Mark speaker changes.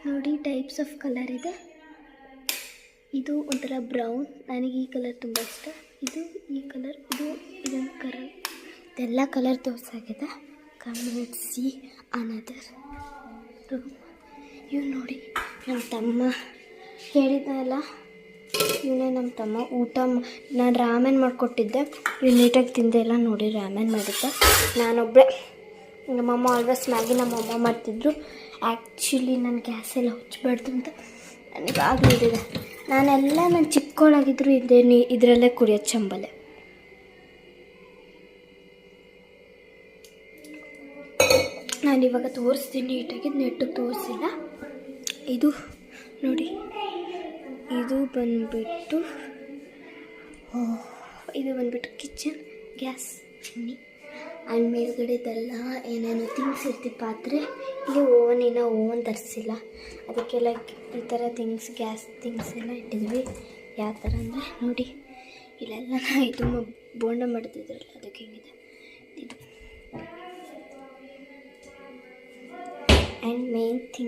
Speaker 1: ನೋಡಿ types of colour ಇದೆ. ಇದು ಒಂಥರ ಬ್ರೌನ್, ನನಗೆ ಈ ಕಲರ್ ತುಂಬ ಇಷ್ಟ. ಇದು ಈ ಕಲರ್, ಇದೊಂದು ಕಲರ್, ಇದೆಲ್ಲ ಕಲರ್ ತೋರಿಸಾಗಿದೆ. Come let's see another room. ಇವ್ ನೋಡಿ ನಮ್ಮ ತಮ್ಮ ಹೇಳಿದ್ನಲ್ಲ, ಇವನೇ ನಮ್ಮ ತಮ್ಮ. ನಾನು ರಾಮೆನ್ ಮಾಡಿಕೊಟ್ಟಿದ್ದೆ, ಇವ್ನು ನೀಟಾಗಿ ತಿಂದೆ ಇಲ್ಲ. ನೋಡಿ ರಾಮೆನ್ ಮಾಡಿದ್ದೆ ನಾನೊಬ್ಬಳೆ. ನಮ್ಮಮ್ಮ ಆಲ್ವೇಸ್ ಮ್ಯಾಗಿ ನಮ್ಮಮ್ಮ ಮಾಡ್ತಿದ್ರು. ಆ್ಯಕ್ಚುಲಿ ನಾನು ಗ್ಯಾಸೆಲ್ಲ ಹುಚ್ಚಬಾರ್ದು ಅಂತ ನನಗಾಗಲೂ ಇದಿದೆ. ನಾನು ಚಿಕ್ಕವಳಾಗಿದ್ರು ಇದರಲ್ಲೇ ಕುಡಿಯೋದು ಚಂಬಲೆ. ನಾನಿವಾಗ ತೋರಿಸ್ತೀನಿ ನೀಟಾಗಿ, ನೆಟ್ಟಿಗೆ ತೋರಿಸಿಲ್ಲ. ಇದು ನೋಡಿ, ಇದು ಬಂದುಬಿಟ್ಟು ಕಿಚನ್ ಗ್ಯಾಸ್ ಚಿಮ್ನಿ. ಆ್ಯಂಡ್ ಮೇಲ್ಗಡೆದೆಲ್ಲ ಏನೇನೋ ಥಿಂಗ್ಸ್ ಇರ್ತೀವಿ, ಪಾತ್ರೆ. ಇಲ್ಲಿ ಓವನ್ ತರಿಸಿಲ್ಲ, ಅದಕ್ಕೆಲ್ಲ ಈ ಥರ ಗ್ಯಾಸ್ ಥಿಂಗ್ಸ್ ಎಲ್ಲ ಇಟ್ಟಿದ್ವಿ. ಯಾವ ಥರ ಅಂದರೆ ನೋಡಿ, ಇಲ್ಲೆಲ್ಲ ಇದು ಬೋಂಡ ಮಾಡ್ತಿದ್ರಲ್ಲ, ಅದಕ್ಕೆ ಹೆಂಗಿದೆ ಇದು. And main thing